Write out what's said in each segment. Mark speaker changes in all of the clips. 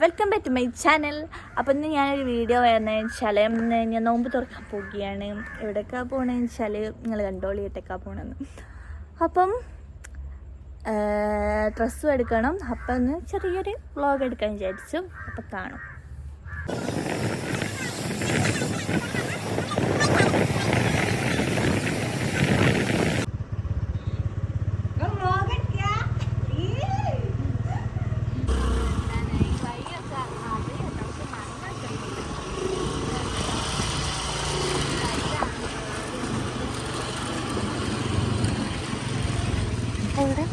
Speaker 1: Welcome back to my channel. അപ്പം ഇന്ന് ഞാനൊരു വീഡിയോ വരുന്നതെന്ന് വെച്ചാൽ ഞാൻ നോമ്പ് തുറക്കാൻ പോവുകയാണ്. എവിടേക്കാണ് പോകണമെന്ന് വെച്ചാൽ നിങ്ങൾ കണ്ടോളി, എവിടേക്കാണ് പോകണമെന്ന്. അപ്പം ഡ്രസ്സും എടുക്കണം. അപ്പം ഒന്ന് ചെറിയൊരു വ്ളോഗ് എടുക്കാൻ വിചാരിച്ചു. അപ്പം കാണും. എവിടെ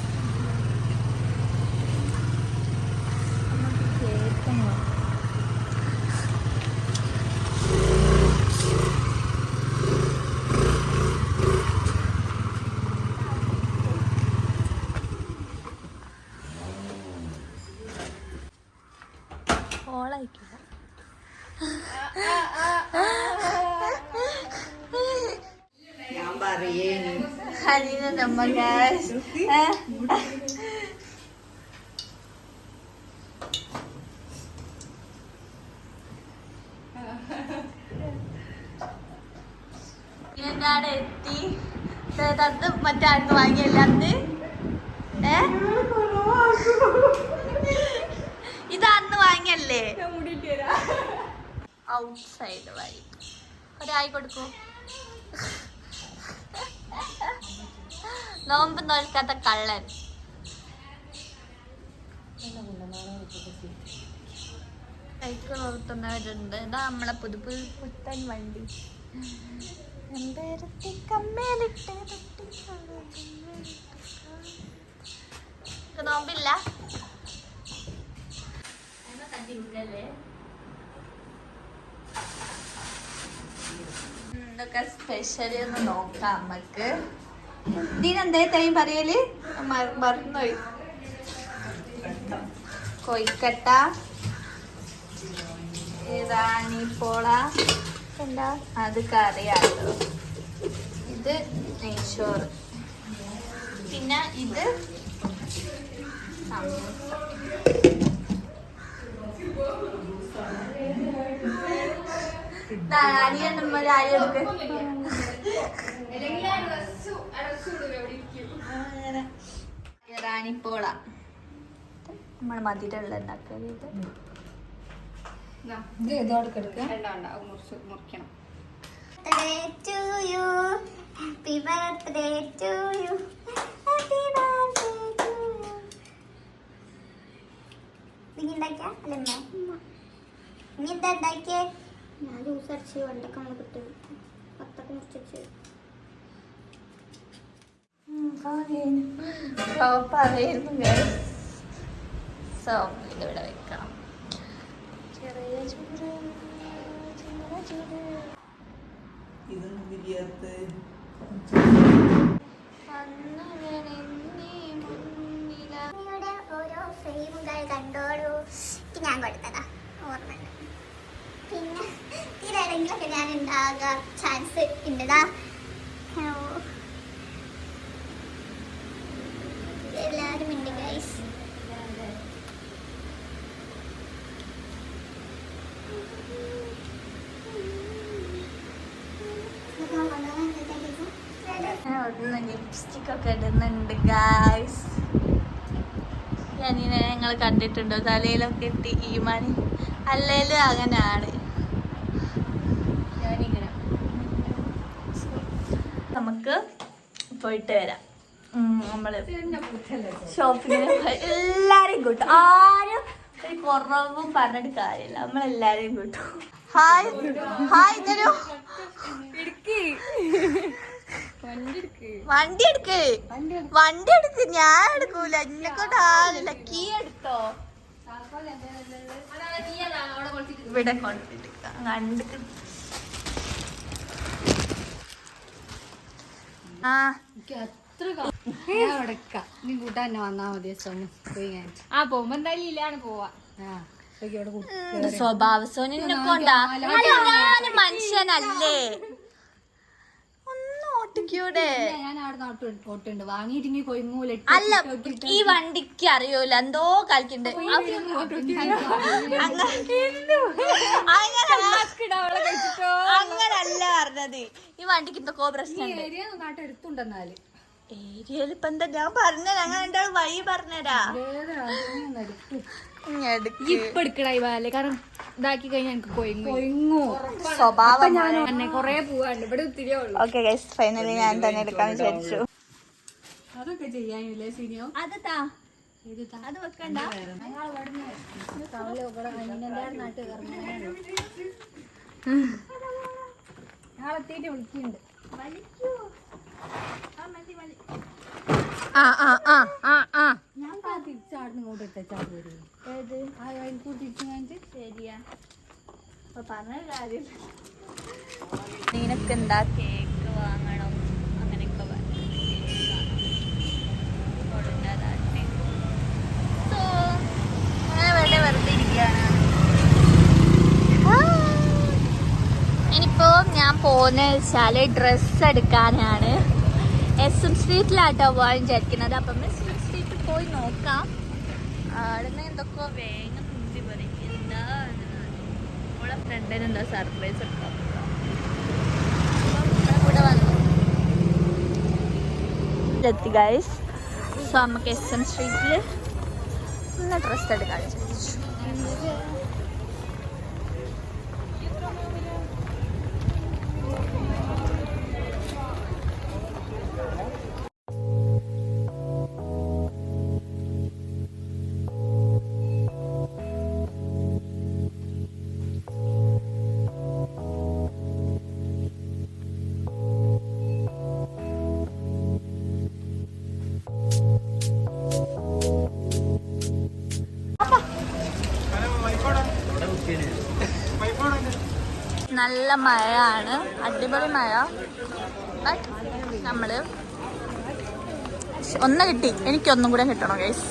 Speaker 1: ഓളായിക്കില്ല.
Speaker 2: ഞാൻ പറയേ
Speaker 1: നമ്മ എന്താണ് എത്തി തത്ത് മറ്റാൾക്ക് വാങ്ങിയല്ല അന്ന് ഇത് അന്ന് വാങ്ങിയല്ലേ? ഔട്ട് സൈഡ് വഴി ഒരായി കൊടുക്കൂ. നോമ്പ് നോൽക്കാത്ത കള്ളൻ. കൈക്ക് നോക്കുന്നവരുണ്ട്. ഇതാ നമ്മളെ പുത്തൻ വണ്ടി. നോമ്പില്ല എന്തൊക്കെ സ്പെഷ്യല് ഒന്ന് നോക്കാം നമുക്ക്. ഇതിനെന്തേ തൈ പറയല്? മറന്നുപോയി. കൊയ്ക്കട്ട, റാണിപ്പോള, എന്താ അത് കറിയാട്ടോ. ഇത് നെയ്ച്ചോറ്. പിന്നെ ഇത് സമൂസ. റാണിപ്പോള നമ്മൾ മധുരമുള്ള ഉണ്ടാക്കിയത്.
Speaker 3: മുറിക്കണം. ഞാൻ ജ്യൂസ് അടിച്ച് വെണ്ടക്ക കിട്ടും പത്തൊക്കെ മുറിച്ചു.
Speaker 1: ഇതിവിടെ വെക്കണം. ചെറിയ ചൂട്
Speaker 3: ഓരോ ഫ്രെയിമുകൾ കണ്ടോളൂ. ഞാൻ കൊടുത്തതാ ഓർമ്മ. പിന്നെ ഇതിലെങ്കിലൊക്കെ ഞാൻ ഉണ്ടാകാൻ ചാൻസ് ഉണ്ടതാ. എല്ലാവരും ഉണ്ട് ഗൈസ്.
Speaker 1: ലിപ്സ്റ്റിക് ഒക്കെ ഇടുന്നുണ്ട് ഗൈസ്. ഞാനിനെ ഞങ്ങൾ കണ്ടിട്ടുണ്ടോ? തലയിലൊക്കെ ഇട്ട് ഈമാനി അല്ലേലും അങ്ങനെയാണ്. നമുക്ക് പോയിട്ട് വരാം. നമ്മള് ഷോപ്പിങ്ങിന് എല്ലാരെയും കൂട്ടും. ആരും ഒരു കുറവും പറഞ്ഞിട്ട് കാര്യമില്ല. നമ്മളെല്ലാരെയും കൂട്ടും. ഹായ് ഹായ് തരൂ. വണ്ടി എടുക്ക്. ഞാൻ എടുക്കൂല. എന്നെക്കൊണ്ട് ആളില്ല. കീ എടുത്തോ. ഇവിടെ കൊണ്ടിട്ട് കണ്ടിട്ട്
Speaker 2: കൂട്ടാന്നെ വന്നാ മതി.
Speaker 3: പോകുമ്പോ എന്തായാലും ഇല്ലാണ് പോവാ.
Speaker 1: സ്വഭാവസോനെ കൊണ്ടാ. ഞാന് മനുഷ്യനല്ലേ. ഒന്നും ഒട്ടിക്കൂടെ?
Speaker 2: ഞാൻ അവിടെ നാട്ടിൽ ഒട്ടുണ്ട് വാങ്ങിയിട്ടെങ്കിൽ കൊയങ്ങൂല.
Speaker 1: അല്ല ഈ വണ്ടിക്ക് അറിയൂല എന്തോ കളിക്കണ്ട്. അങ്ങനല്ല പറഞ്ഞത്. ഈ വണ്ടിക്ക് എന്തൊക്കെ പ്രശ്നം
Speaker 2: നാട്ടെടുത്തുണ്ടെന്നാല്
Speaker 1: ഏരിയയിൽ ഇപ്പൊ എന്താ ഞാൻ പറഞ്ഞ ഞങ്ങൾ രണ്ടാൾ വഴി പറഞ്ഞരാ.
Speaker 2: ഇപ്പൊ എടുക്കടായി വാലേ കാരണം ഇതാക്കി കഴിഞ്ഞാൽ എനിക്ക് കൊയങ്ങു
Speaker 1: സ്വഭാവം.
Speaker 2: ഞാൻ കൊറേ പോവാണ്ട് ഇവിടെ ഒത്തിരിയേ ഉള്ളു.
Speaker 1: ഓക്കെ ഗൈസ് ഫൈനലി ഞാൻ തന്നെ എടുക്കാൻ വിചാരിച്ചു.
Speaker 2: അതൊക്കെ ചെയ്യാനില്ലേ സീനിയോ?
Speaker 1: അത് വെക്കണ്ട.
Speaker 2: നാളെത്തിയിട്ട് വിളിക്കുന്നുണ്ട്. ഞാൻ തിരിച്ചാടുന്ന ഇങ്ങോട്ട് എത്തിച്ചാൽ പോരും.
Speaker 1: ശരിയാ പറഞ്ഞ കാര്യം. നിനക്ക് എന്താ കേക്ക് വാങ്ങണം അങ്ങനെയൊക്കെ അങ്ങനെ വെറുതെ ഇരിക്കുകയാണ്. ഇനിയിപ്പോ ഞാൻ പോകുന്ന വെച്ചാല് ഡ്രസ്സ് എടുക്കാനാണ്. SM സ്ട്രീറ്റിലാട്ടോ പോകാൻ വിചാരിക്കുന്നത്. അപ്പം SM സ്ട്രീറ്റിൽ പോയി നോക്കാം. അവിടുന്ന് എന്തൊക്കെയോ വേഗം മുന്തി പറയും. എന്താ നമ്മളെ ഫ്രണ്ടിന് എന്താ സർപ്രൈസ് എടുക്കാം. അപ്പം കൂടെ വന്നു എത്തി ഗൈസ്. സോ നമുക്ക് SM സ്ട്രീറ്റിൽ ഒന്ന് ഡ്രസ്സ് എടുക്കാൻ വിചാരിച്ചു. നല്ല മഴയാണ്, അടിപൊളി മഴ. ബട്ട് നമ്മള് ഒന്ന് കിട്ടി, എനിക്കൊന്നും കൂടെ കിട്ടണം ഗൈസ്.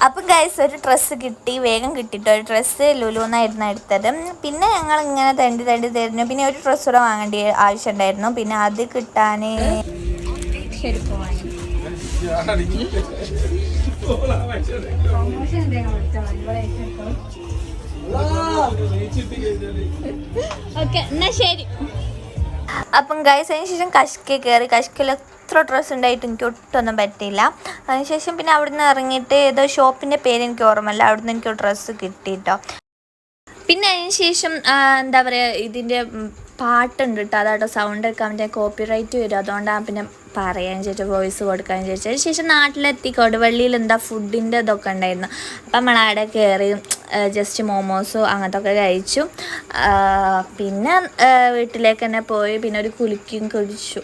Speaker 1: അപ്പം ഗൈസ് ഒരു ഡ്രസ്സ് കിട്ടി, വേഗം കിട്ടിട്ടോ. ഒരു ഡ്രസ്സ് ലുലുന്നായിരുന്നു എടുത്തത്. പിന്നെ ഞങ്ങൾ ഇങ്ങനെ തണ്ടി തരുന്നു. പിന്നെ ഒരു ഡ്രസ്സ് കൂടെ വാങ്ങേണ്ട ആവശ്യം ഉണ്ടായിരുന്നു. പിന്നെ അത് കിട്ടാൻ ഓക്കെ എന്നാ ശരി. അപ്പം ഗൈസ് അതിന് ശേഷം കഷ്കി കയറി. കഷ്കിൽ എത്ര ഡ്രസ്സ് ഉണ്ടായിട്ട് എനിക്ക് ഒട്ടൊന്നും പറ്റിയില്ല. അതിനുശേഷം പിന്നെ അവിടുന്ന് ഇറങ്ങിയിട്ട് ഏതോ ഷോപ്പിൻ്റെ പേര് എനിക്ക് ഓർമ്മയില്ല, അവിടുന്ന് എനിക്ക് ഡ്രസ്സ് കിട്ടിയിട്ടോ. പിന്നെ അതിന് ശേഷം എന്താ പറയുക, ഇതിൻ്റെ പാട്ടുണ്ട് കേട്ടോ, അതാട്ടോ സൗണ്ട് എടുക്കാൻ പറ്റിയ കോപ്പിറൈറ്റ് വരും. അതുകൊണ്ടാണ് പിന്നെ പറയാൻ ചോദിച്ചാൽ വോയിസ് കൊടുക്കാൻ ചോദിച്ചത്. അതിന് ശേഷം നാട്ടിലെത്തി. കൊടുവള്ളിയിൽ എന്താ ഫുഡിൻ്റെ ഇതൊക്കെ ഉണ്ടായിരുന്നു. അപ്പം നമ്മളവിടെ കയറി ജസ്റ്റ് മോമോസോ അങ്ങനത്തെ ഒക്കെ കഴിച്ചു. പിന്നെ വീട്ടിലേക്ക് തന്നെ പോയി. പിന്നെ ഒരു കുടിച്ചു.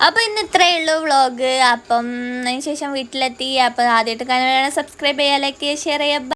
Speaker 1: അപ്പോൾ ഇന്ന് ഇത്രയേ ഉള്ളൂ വ്ളോഗ്. അപ്പം അതിന് ശേഷം വീട്ടിലെത്തി. അപ്പോൾ ആദ്യമായിട്ട് കാണുകയാണെങ്കിൽ സബ്സ്ക്രൈബ് ചെയ്യുക, ലൈക്ക് ചെയ്യുക, ഷെയർ ചെയ്യുക.